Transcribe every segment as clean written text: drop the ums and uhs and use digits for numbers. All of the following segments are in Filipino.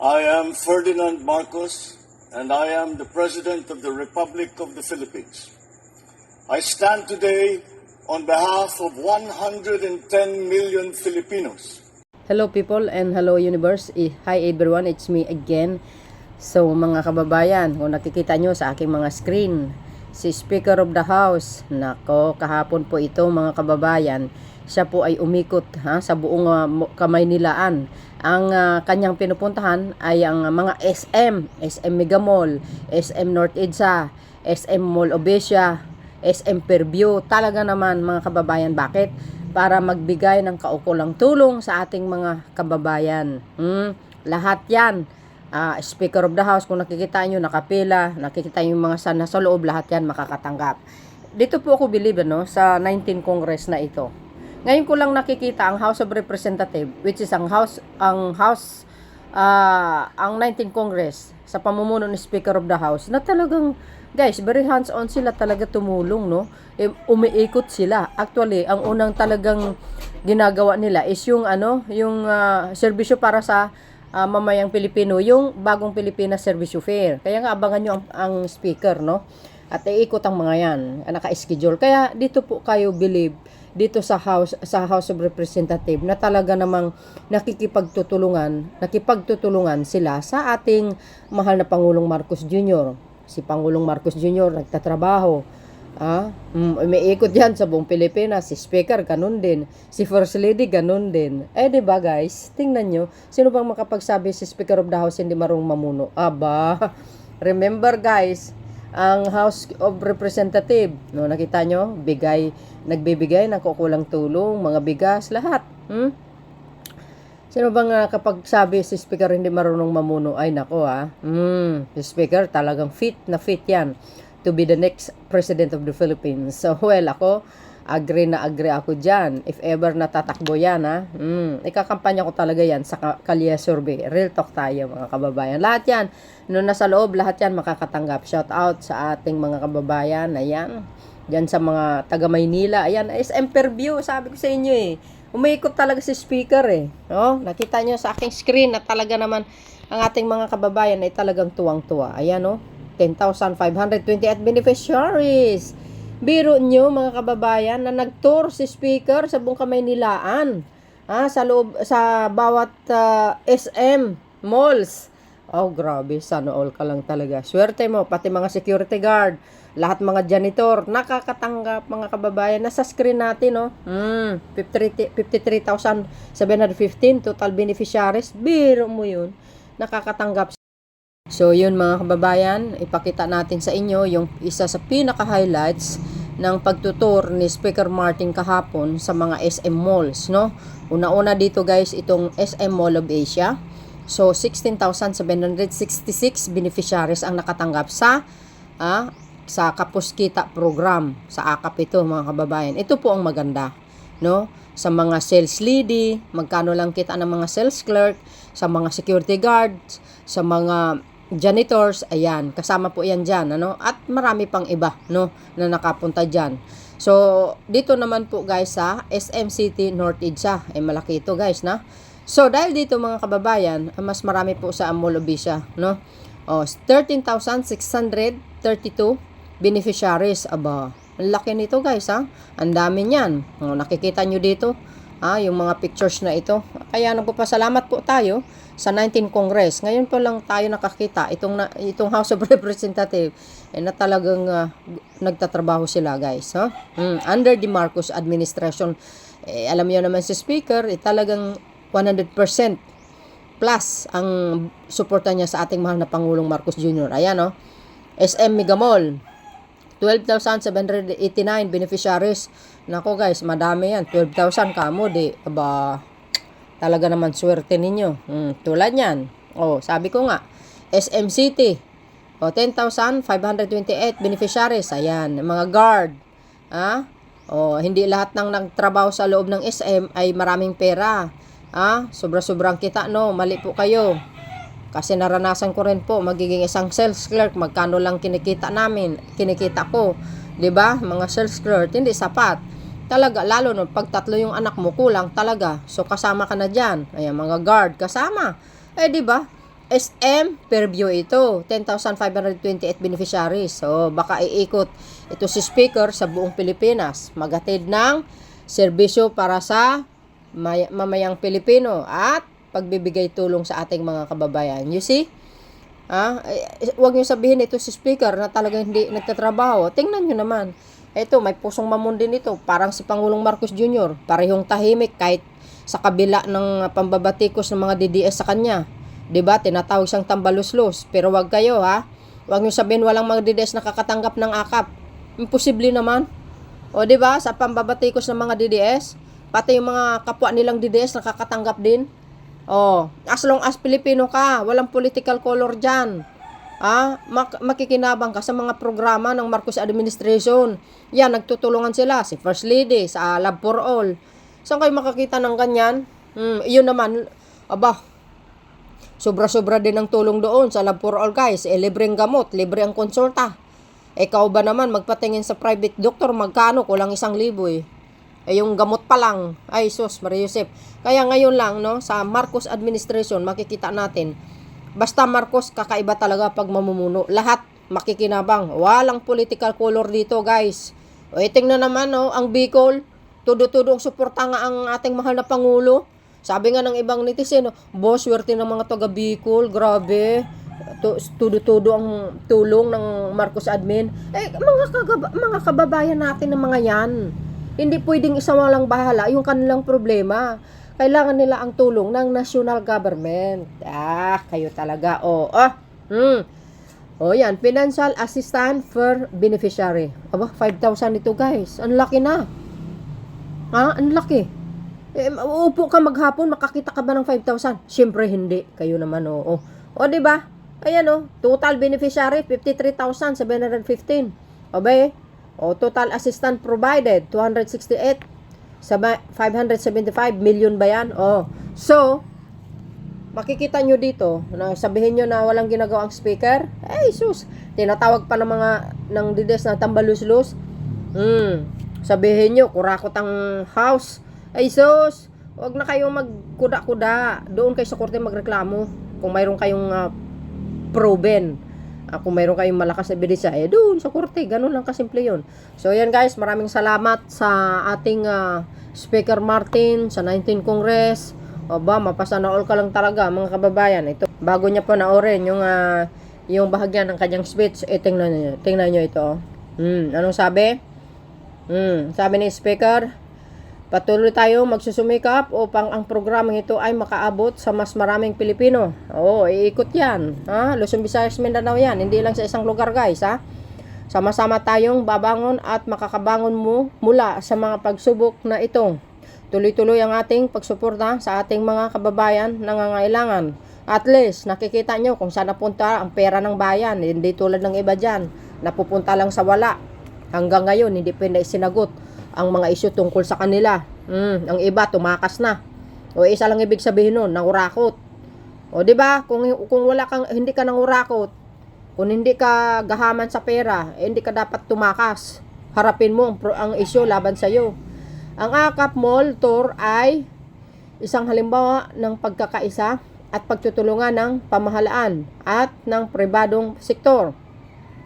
I am Ferdinand Marcos, and I am the President of the Republic of the Philippines. I stand today on behalf of 110 million Filipinos. Hello people and hello universe. Hi everyone, it's me again. So mga kababayan, kung nakikita nyo sa aking mga screen, si Speaker of the House, nako, kahapon po ito mga kababayan, siya po ay umikot sa buong Kamaynilaan. Ang kanyang pinupuntahan ay ang mga SM Mega Mall, SM North EDSA, SM Mall Obesia, SM Fairview. Talaga naman mga kababayan, bakit? Para magbigay ng kaukulang tulong sa ating mga kababayan. Lahat yan. Speaker of the House, kung nakikita nyo, nakapila, nakikita nyo yung mga sana sa loob, lahat yan makakatanggap. Dito po ako believe sa 19 Congress na ito. Ngayon ko lang nakikita ang House of Representatives, which is ang 19 Congress sa pamumuno ni Speaker of the House, na talagang guys, very hands-on sila talaga tumulong, no? Umiikot sila. Actually, ang unang talagang ginagawa nila is yung serbisyo para sa mamayang Pilipino, yung bagong Pilipinas Servicio Fair. Kaya nga abangan nyo ang speaker, no? At iikot ang mga yan, naka-schedule. Kaya dito po kayo believe dito sa House of Representatives na talaga namang nakipagtutulungan sila sa ating mahal na Pangulong Marcos Jr. Si Pangulong Marcos Jr. nagtatrabaho. May ikot yan sa buong Pilipinas. Si Speaker, ganun din. Si First Lady, ganun din. Diba guys? Tingnan nyo. Sino bang makapagsabi si Speaker of the House hindi marunong mamuno? Aba, remember guys, ang House of Representatives, no, nakita nyo, nagbibigay ng kukulang tulong, mga bigas, lahat. Sino bang kapag sabi si Speaker hindi marunong mamuno? Ay nako si Speaker talagang fit yan to be the next President of the Philippines. So well, ako agree ako dyan. If ever natatakbo yan, ikakampanya ko talaga yan sa Kalye Survey. Real talk tayo mga kababayan. Lahat yan, nung nasa loob, lahat yan makakatanggap. Shout out sa ating mga kababayan. Ayan, dyan sa mga taga Maynila. Ayan, SM Fairview, sabi ko sa inyo umiikot talaga si Speaker Nakita nyo sa aking screen na talaga naman ang ating mga kababayan ay talagang tuwang-tuwa. Ayan 10,528 beneficiaries. Biro nyo mga kababayan na nag-tour si Speaker sa buong Kamaynilaan. Sa bawat SM malls. Grabe, sana all ka lang talaga. Swerte mo, pati mga security guard, lahat mga janitor, nakakatanggap mga kababayan. Nasa screen natin, 53,715 total beneficiaries. Biro mo yun, nakakatanggap. So yun mga kababayan, ipakita natin sa inyo yung isa sa pinaka-highlights ng pagtutur ni Speaker Martin kahapon sa mga SM malls, no? Una-una dito guys, itong SM Mall of Asia. So 16,766 beneficiaries ang nakatanggap sa Kapos Kita program, sa AKAP ito mga kababayan. Ito po ang maganda, no? Sa mga sales lady, magkano lang kita ng mga sales clerk, sa mga security guards, sa mga janitors, ayan, kasama po yan dyan, at marami pang iba, no, na nakapunta dyan. So, dito naman po guys sa SM City North EDSA, malaki ito guys, na. So, dahil dito mga kababayan, mas marami po sa Mall Obesia, no. 13,632 beneficiaries, aba, ang laki nito guys, ang dami niyan. Nakikita nyo dito, yung mga pictures na ito. Kaya nagpapasalamat po tayo sa 19 Congress. Ngayon po lang tayo nakakita itong House of Representatives na talagang nagtatrabaho sila guys. Under the Marcos administration, alam niyo naman si Speaker, talagang 100% plus ang suporta niya sa ating mahal na Pangulong Marcos Jr. Ayan SM Mega Mall, 12,789 beneficiaries. Nako guys, madami yan. 12,000 kamo di. Aba, talaga naman swerte ninyo. Tulad yan. Sabi ko nga, SM City, 10,528 beneficiaries. Ayan, mga guard. Hindi lahat ng nagtrabaho sa loob ng SM ay maraming pera. Sobra-sobrang kita, no? Mali po kayo. Kasi naranasan ko rin po, magiging isang sales clerk, magkano lang kinikita ko. 'Di ba? Mga sales clerk, hindi sapat. Talaga, lalo no, pag tatlo yung anak mo, kulang talaga. So, kasama ka na dyan. Ayan, mga guard, kasama. 'di ba? SM Fairview ito, 10,528 beneficiaries. So, baka iikot ito si Speaker sa buong Pilipinas. Maghatid ng serbisyo para sa mamayang Pilipino at pagbibigay tulong sa ating mga kababayan. You see? Huwag niyo sabihin ito si Speaker na talagang hindi nagtatrabaho. Tingnan niyo naman. Ito, may pusong mamon din ito. Parang si Pangulong Marcos Jr. Parehong tahimik kahit sa kabila ng pambabatikos ng mga DDS sa kanya. 'Di ba? Tinatawag siyang tambaluslos. Pero wag kayo ha. Wag niyo sabihin walang mga DDS nakakatanggap ng akap. Imposible naman. O 'di ba? Sa pambabatikos ng mga DDS, pati yung mga kapwa nilang DDS nakakatanggap din. As long as Pilipino ka, walang political color diyan. Makikinabang ka sa mga programa ng Marcos administration. Yan, nagtutulungan sila si First Lady sa Love for All. Saan kayo makakita ng ganyan? Yun naman, sobra-sobra din ang tulong doon sa Love for All, guys. Libreng gamot, libre ang konsulta. Ikaw ba naman magpatingin sa private doctor, magkano? Kulang 1,000 eh. Yung gamot pa lang. Ay, sus, Maria Josep. Kaya ngayon lang, no, sa Marcos administration, makikita natin, basta Marcos, kakaiba talaga pag mamumuno. Lahat makikinabang. Walang political color dito, guys. Tingnan naman, no, ang Bicol, tudo-tudo ang suporta nga ang ating mahal na Pangulo. Sabi nga ng ibang netizen, boss, swerte ng mga taga Bicol, grabe. Tudo-tudo ang tulong ng Marcos admin. Mga kababayan natin ng mga yan. Hindi pwedeng isang walang bahala yung kanilang problema. Kailangan nila ang tulong ng national government. Kayo talaga. Yan. Financial assistance for beneficiary. 5,000 ito, guys. Ang laki na. Ang laki. Uupo ka maghapon, makakita ka ba ng 5,000? Siyempre hindi. Kayo naman, diba? Ayan, total beneficiary, 53,715. Total assistance provided, 268. 575 million ba yan? So, makikita nyo dito, na sabihin nyo na walang ginagawang speaker. Sus, tinatawag pa ng dides na tambaluslus. Sabihin nyo, kurakot ang house. Sus, huwag na kayong magkuda-kuda. Doon kayo sa korte magreklamo. Kung mayroon kayong proven. Kung mayroon kayong malakas na ebidensya, doon sa korte. Ganun lang kasimple yun. So, yan guys, maraming salamat sa ating Speaker Martin, sa 19th Congress. Mapasa na all ka lang talaga, mga kababayan. Ito, bago niya pa naorin yung bahagyan ng kanyang speech, tingnan nyo ito. Anong sabi? Sabi ni Speaker, patuloy tayong magsusumikap upang ang programang ito ay makaabot sa mas maraming Pilipino. Iikot yan. Luzon, Visayas, Mindanao yan. Hindi lang sa isang lugar, guys. Sama-sama tayong babangon at makakabangon mo mula sa mga pagsubok na ito. Tuloy-tuloy ang ating pagsuporta sa ating mga kababayan na nangangailangan. At least, nakikita nyo kung saan napunta ang pera ng bayan. Hindi tulad ng iba dyan, napupunta lang sa wala. Hanggang ngayon, hindi pwede sinagot ang mga isyu tungkol sa kanila. Ang iba tumakas na. Isa lang ibig sabihin nun, nangurakot. Di ba? Kung wala kang hindi ka nangurakot, kung hindi ka gahaman sa pera, hindi ka dapat tumakas. Harapin mo ang isyu laban sa iyo. Ang AKAP Mall Tour ay isang halimbawa ng pagkakaisa at pagtutulungan ng pamahalaan at ng pribadong sektor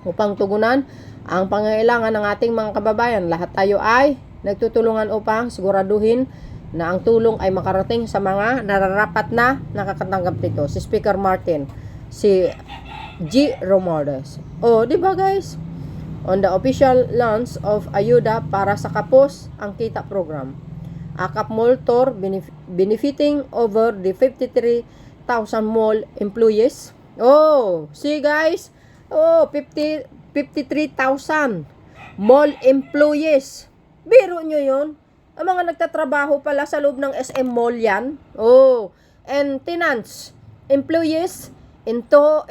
upang tugunan ang pangangailangan ng ating mga kababayan. Lahat tayo ay nagtutulungan upang siguraduhin na ang tulong ay makarating sa mga nararapat na nakakatanggap nito. Si Speaker Martin, si G. Romualdez. Di ba guys? On the official launch of Ayuda para sa Kapos ang Kita program. AKAP Mall Tour benefiting over the 53,000 mall employees. See guys? 53,000 mall employees. Biro nyo yun. Ang mga nagtatrabaho pala sa loob ng SM Mall yan. And tenants, employees in 4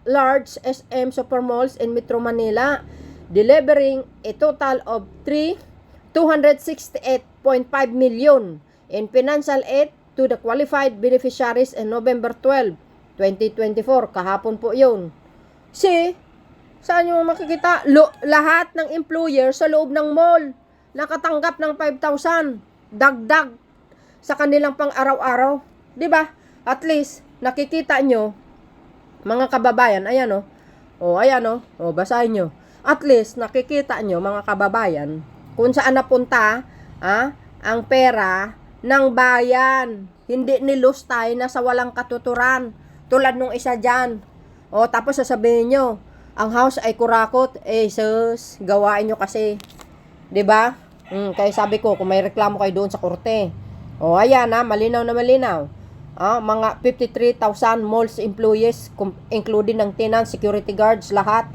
large SM supermalls in Metro Manila, delivering a total of 268.5 million in financial aid to the qualified beneficiaries in November 12, 2024. Kahapon po yun. Saan nyo makikita? Lahat ng employer sa loob ng mall nakatanggap ng 5,000 dagdag sa kanilang pang araw-araw. Diba? At least, nakikita nyo Mga kababayan, ayan o. O, ayan o. O, basahin nyo. At least, nakikita nyo, mga kababayan, kung saan napunta, ang pera ng bayan. Hindi nilus tayo na sa walang katuturan. Tulad nung isa dyan. O, tapos sasabihin nyo, ang house ay kurakot. Sus, gawain nyo kasi. 'Di ba? Kaya sabi ko, kung may reklamo kayo doon sa korte. O, ayan malinaw na malinaw. Mga 53,000 malls employees, including ng tenants, security guards, lahat.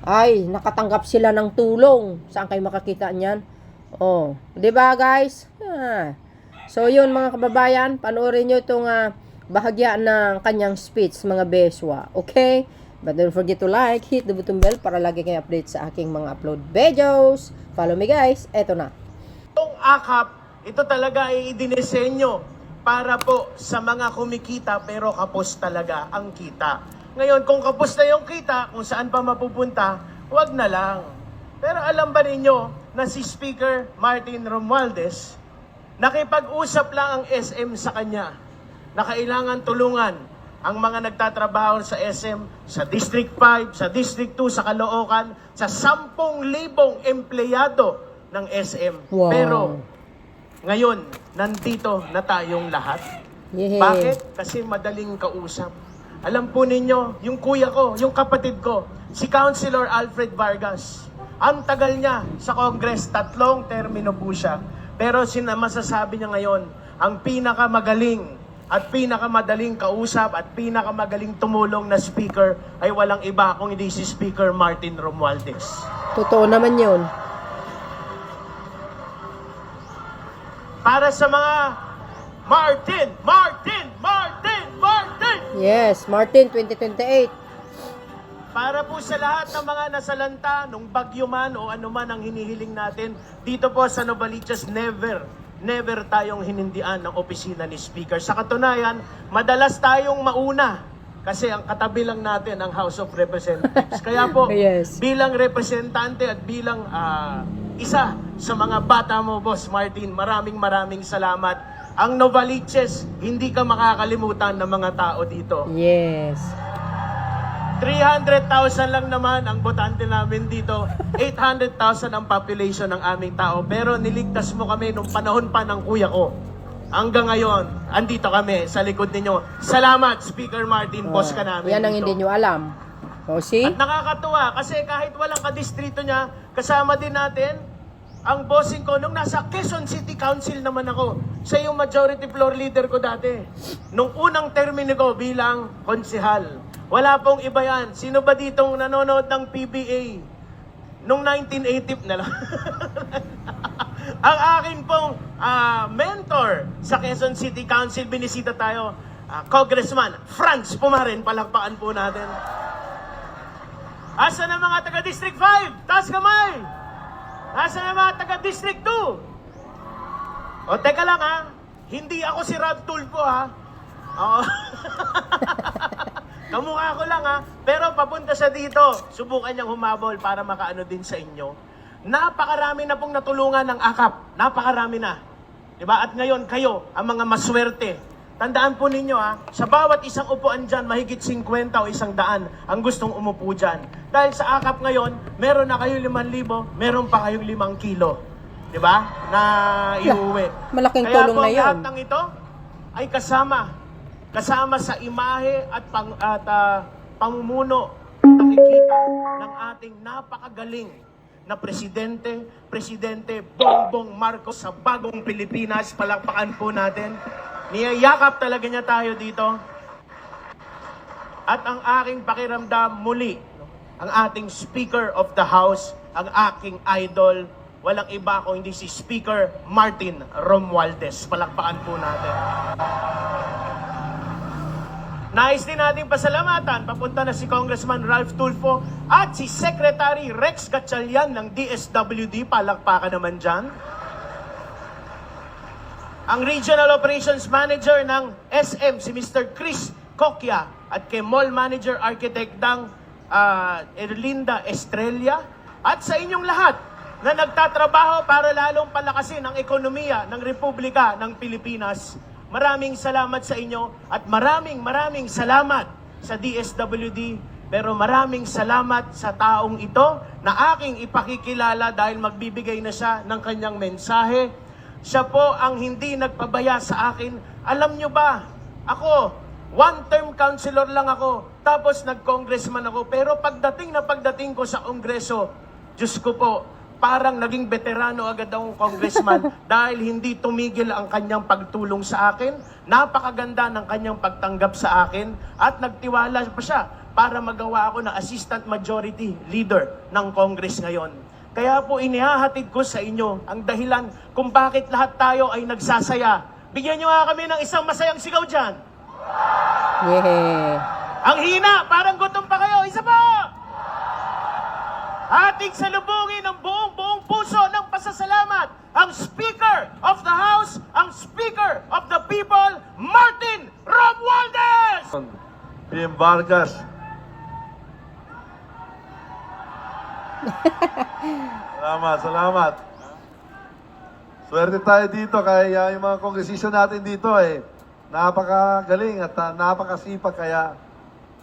Ay, nakatanggap sila ng tulong. Saan kayo makakita niyan? O, 'di ba guys? So, yun mga kababayan, panoorin nyo itong bahagya ng kanyang speech, mga beswa. Okay? But don't forget to like, hit the button bell para lagi kayo update sa aking mga upload videos. Follow me guys. Eto na. Itong akap, ito talaga ay idinisenyo para po sa mga kumikita pero kapos talaga ang kita. Ngayon, kung kapos na yung kita, kung saan pa mapupunta, wag na lang. Pero alam ba ninyo na si Speaker Martin Romualdez, nakipag-usap lang ang SM sa kanya na kailangan tulungan ang mga nagtatrabaho sa SM, sa District 5, sa District 2, sa Caloocan, sa 10,000 empleyado ng SM. Wow. Pero ngayon, nandito na tayong lahat. Yehey. Bakit? Kasi madaling kausap. Alam po ninyo, yung kuya ko, yung kapatid ko, si Councilor Alfred Vargas, ang tagal niya sa Congress, 3 termino po siya. Pero masasabi niya ngayon, ang pinakamagaling at pinakamadaling kausap at pinakamagaling tumulong na speaker ay walang iba kung hindi si Speaker Martin Romualdez. Totoo naman yun. Para sa mga Martin! Yes, Martin 2028. Para po sa lahat ng mga nasalanta, nung bagyo man o anuman ang hinihiling natin, dito po sa Novaliches, never tayong hinindian ng opisina ni Speaker. Sa katunayan, madalas tayong mauna kasi ang katabi lang natin ang House of Representatives. Kaya po, Yes. bilang representante at bilang isa sa mga bata mo, Boss Martin, maraming salamat. Ang Novaliches, hindi ka makakalimutan ng mga tao dito. Yes. 300,000 lang naman ang botante namin dito. 800,000 ang population ng aming tao. Pero niligtas mo kami nung panahon pa ng kuya ko. Hanggang ngayon, andito kami sa likod ninyo. Salamat, Speaker Martin. Boss ka namin Yan ang dito. hindi nyo alam. O, see? At nakakatuwa kasi kahit walang kadistrito niya, kasama din natin ang bossing ko nung nasa Quezon City Council naman ako. Siya yung majority floor leader ko dati. Nung unang termino ko bilang konsehal. Wala pong iba yan. Sino ba ditong nanonood ng PBA? Nung 1980 na lang. Ang akin pong mentor sa Quezon City Council, binisita tayo, Congressman Franz Pumarin, palakpakan po natin. Asa na mga taga-District 5? Taas kamay! Asa na mga taga-District 2? O, teka lang hindi ako si Rob Tulfo Oo. Kamukha ko lang pero papunta siya dito. Subukan niyang humabol para makaano din sa inyo. Napakarami na pong natulungan ng AKAP. Napakarami na. Diba? At ngayon, kayo, ang mga maswerte. Tandaan po ninyo sa bawat isang upuan dyan, mahigit 50 o 100 ang gustong umupo dyan. Dahil sa AKAP ngayon, meron na kayo 5,000, meron pa kayong 5 kilo. Diba? Na iuwi. Malaking Kaya tulong po, na yun. lahat ng ito ay kasama sa imahe at pamumuno, nakikita ng ating napakagaling na Presidente Bongbong Marcos sa bagong Pilipinas. Palakpakan po natin. Niyayakap talaga niya tayo dito. At ang aking pakiramdam muli, ang ating Speaker of the House, ang aking idol, walang iba kung hindi si Speaker Martin Romualdez. Palakpakan po natin. Nais din natin pasalamatan, papunta na si Congressman Ralph Tulfo at si Secretary Rex Gatchalian ng DSWD, palakpakan naman dyan. Ang Regional Operations Manager ng SM, si Mr. Chris Coquia, at kay Mall Manager Architect ng Erlinda Estrella, at sa inyong lahat na nagtatrabaho para lalong palakasin ang ekonomiya ng Republika ng Pilipinas. Maraming salamat sa inyo at maraming salamat sa DSWD. Pero maraming salamat sa taong ito na aking ipakikilala dahil magbibigay na siya ng kanyang mensahe. Siya po ang hindi nagpabaya sa akin. Alam nyo ba, ako, one-term councilor lang ako, tapos nag-congressman ako. Pero pagdating ko sa Kongreso, Diyos ko po, parang naging veterano agad akong congressman dahil hindi tumigil ang kanyang pagtulong sa akin. Napakaganda ng kanyang pagtanggap sa akin at nagtiwala pa siya para magawa ako ng assistant majority leader ng Congress ngayon. Kaya po inihahatid ko sa inyo ang dahilan kung bakit lahat tayo ay nagsasaya. Bigyan nyo nga kami ng isang masayang sigaw dyan. Yeah. Ang hina, parang gutom pa kayo. Isa pa! Ating salubungin ng buong puso ng pasasalamat ang Speaker of the House, ang Speaker of the People, Martin Romualdez! PM Vargas. Salamat. Swerte tayo dito kaya yung mga kongresista natin dito napakagaling at napakasipag kaya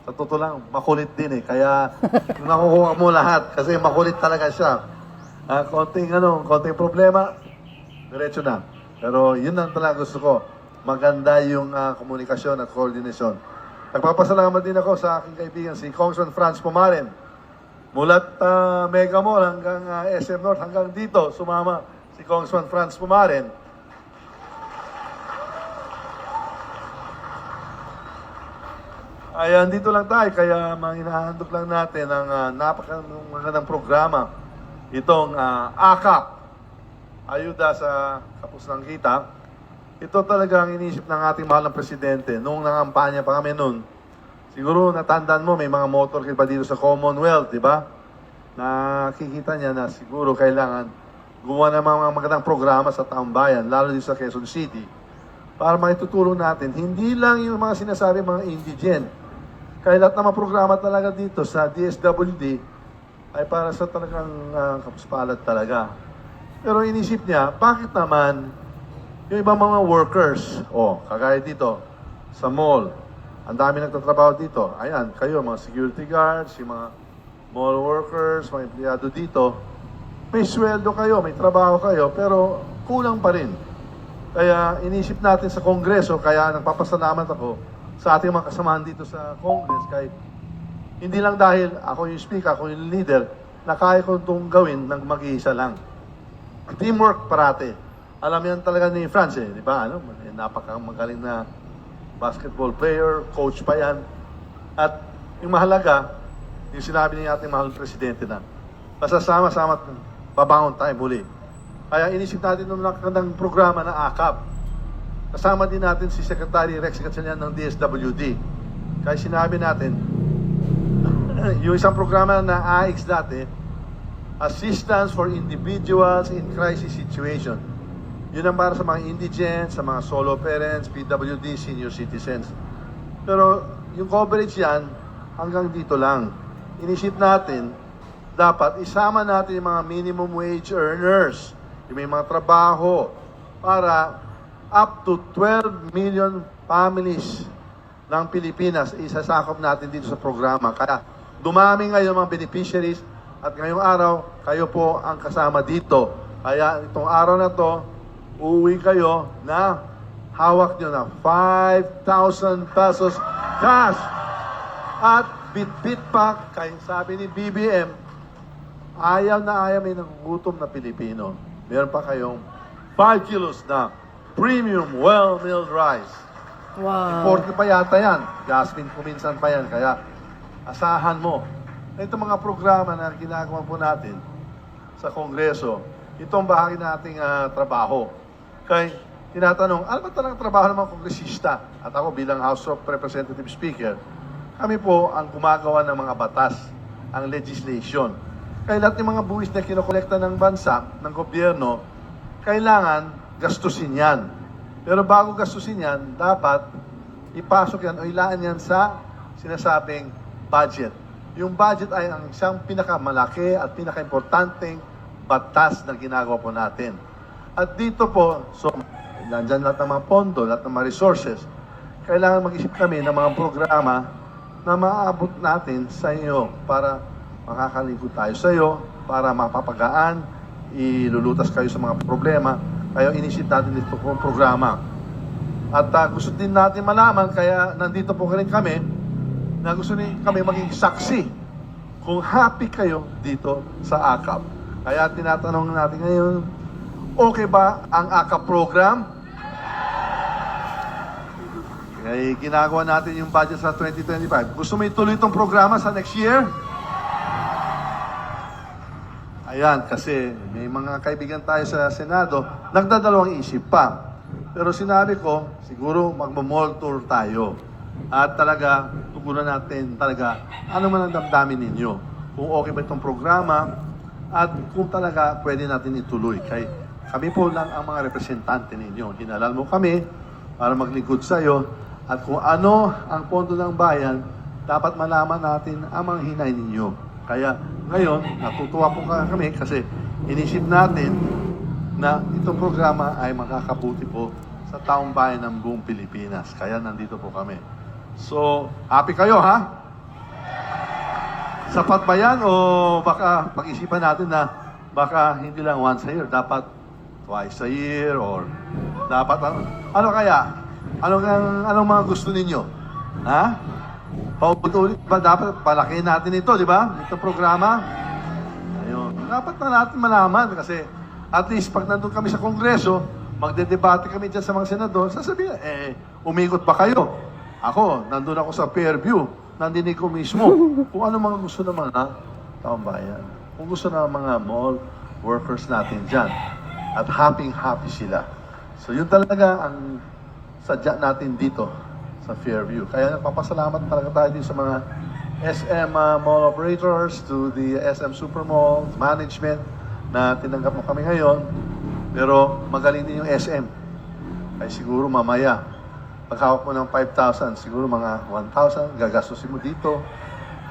sa totoo lang, makulit din kaya nakukuha mo lahat kasi makulit talaga siya. Konting problema, diretso na. Pero yun ang talaga gusto ko. Maganda yung komunikasyon at koordinasyon. Nagpapasalamat din ako sa aking kaibigan si Congressman Franz Pumaren. Mulat Mega Mall hanggang SM North hanggang dito, sumama si Congressman Franz Pumaren. Ayan, dito lang tayo, kaya hinahandog lang natin ang napakagandang programa. Itong AKAP, Ayuda sa Kapusnang Kita. Ito talaga ang inisip ng ating mahal na presidente. Noong nangampanya pa kami noon, siguro natandaan mo, may mga motorcade pa dito sa Commonwealth, di ba? Nakikita niya na siguro kailangan gumawa ng mga magandang programa sa taong bayan, lalo dito sa Quezon City, para maitutulong natin, hindi lang yung mga sinasabi mga indigent, kaya lahat ng mga programa talaga dito sa DSWD ay para sa talagang kapuspalad talaga. Pero inisip niya, bakit naman yung ibang mga workers, kagaya dito, sa mall, ang dami nagtatrabaho dito. Ayan, kayo, mga security guards, yung mga mall workers, mga empleyado dito, may sweldo kayo, may trabaho kayo, pero kulang pa rin. Kaya inisip natin sa Kongreso, kaya nagpapasalamat ako sa ating mga kasamahan dito sa Congress, kahit hindi lang dahil ako yung speaker, ako yung leader, na kaya ko itong gawin ng mag-iisa lang. Teamwork parate. Alam yan talaga ni Franz di ba? Napakamagaling na basketball player, coach pa yan. At yung mahalaga, yung sinabi ni ating mahal presidente na, masasama-sama at babangon tayo muli. Kaya inisip natin ng nakakandang programa na AKAP. Kasama din natin si Secretary Rex Gatchalian ng DSWD. Kaya sinabi natin, yung isang programa na AIX dati, Assistance for Individuals in Crisis Situation. Yun ang para sa mga indigent, sa mga solo parents, PWD, senior citizens. Pero yung coverage yan, hanggang dito lang. Inisip natin, dapat isama natin yung mga minimum wage earners, yung may mga trabaho, para up to 12 million families ng Pilipinas isasakop natin dito sa programa. Kaya dumami ngayon mga beneficiaries at ngayong araw, kayo po ang kasama dito. Kaya itong araw na to, uuwi kayo na hawak nyo na 5,000 pesos cash. At bit-bit pa, kaya sabi ni BBM, ayaw na ayaw may nagugutom na Pilipino. Meron pa kayong 5 kilos na premium well-milled rice. Wow. Imported pa yata yan. Jasmine kuminsan pa yan. Kaya asahan mo. Ito mga programa na ginagawa po natin sa Kongreso, itong bahagi nating trabaho. Kaya tinatanong, ano ba talagang trabaho ng mga kongresista? At ako bilang House of Representative Speaker, kami po ang gumagawa ng mga batas, ang legislation. Kaya lahat ng mga buwis na kinokolekta ng bansa, ng gobyerno, kailangan gastusin yan. Pero bago gastusin yan, dapat ipasok yan o ilaan yan sa sinasabing budget. Yung budget ay ang isang pinakamalaki at pinakaimportanteng batas na ginagawa po natin. At dito po, nandyan lahat ng mga pondo, lahat ng mga resources. Kailangan mag-isip kami ng mga programa na maaabot natin sa iyo para makakalingkod tayo sa iyo, para mapapagaan, ilulutas kayo sa mga problema. Kaya inisip natin ito pong programa. At gusto din natin malaman, kaya nandito po rin kami, na gusto rin kami maging saksi kung happy kayo dito sa AKAP. Kaya tinatanong natin ngayon, okay ba ang AKAP program? Kaya ginagawa natin yung budget sa 2025. Gusto mo ituloy itong programa sa next year? Ayan, kasi may mga kaibigan tayo sa Senado, nagdadalawang isip pa. Pero sinabi ko, siguro magmo-mall tour tayo. At talaga, tugunan natin talaga, ano man ang damdamin ninyo. Kung okay ba itong programa, at kung talaga pwede natin ituloy. Kaya kami po lang ang mga representante ninyo. Hinalal mo kami para maglingkod sa iyo. At kung ano ang pondo ng bayan, dapat malaman natin ang mga hinay ninyo. Kaya ngayon, natutuwa po kami kasi inisip natin na itong programa ay makakabuti po sa taong bayan ng buong Pilipinas. Kaya nandito po kami. So, happy kayo, ha? Sapat ba yan? O baka pag-isipan natin na baka hindi lang once a year, dapat twice a year, or dapat ano kaya? Anong mga gusto ninyo? Ha? Paulit-ulit ba dapat palakihin natin ito, di ba? Itong programa. Ayun. Dapat na natin malaman kasi at least pag nandun kami sa Kongreso, magdedebate kami dyan sa mga senador, sasabihin, umikot ba kayo? Ako, nandun ako sa Fairview, nandinig ko mismo kung ano mga gusto naman na taong bayan. Kung gusto na mga mall workers natin dyan. At happy sila. So yun talaga ang sadya natin dito sa Fairview. Kaya nagpapasalamat talaga tayo din sa mga SM mall operators, to the SM Supermall management na tinanggap mo kami ngayon. Pero magaling din yung SM. Ay siguro mamaya, pagkawak mo ng 5,000, siguro mga 1,000, gagastusin mo dito.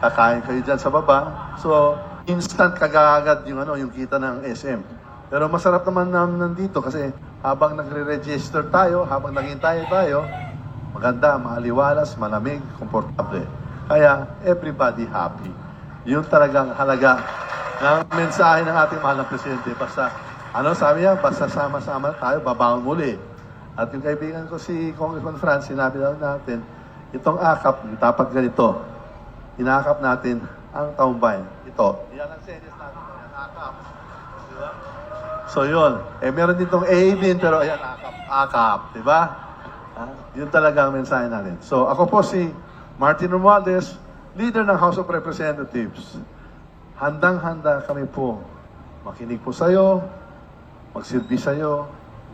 Kakain kayo dyan sa baba. So, instant kagagad yung, yung kita ng SM. Pero masarap naman nandito kasi habang nagre-register tayo, habang naghintay tayo, maganda, maaliwalas, malamig, komportable. Kaya, everybody happy. Yun talagang halaga ng mensahe ng ating mahal na presidente. Basta, sabi niya, basta sama-sama tayo, babangon muli. At yung kaibigan ko si Congressman Franz, sinabi daw natin, itong AKAP, dapat ganito. Inakap natin ang taong bayan. Ito. Yan ang series natin. Yan, AKAP. Diba? So yun. Meron din itong A din, pero ayan, AKAP. Diba? Yun talaga ang mensahe natin. So ako po si Martin Romualdez, leader ng House of Representatives. Handang-handa kami po makinig po sa iyo, magsilbi sa iyo,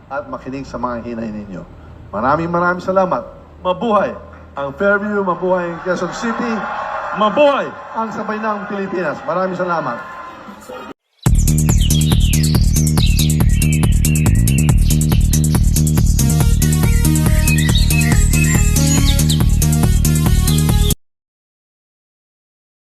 at makinig sa mga hinay ninyo. Maraming salamat. Mabuhay ang Fairview, mabuhay ang Quezon City, mabuhay ang sabay ng Pilipinas. Maraming salamat.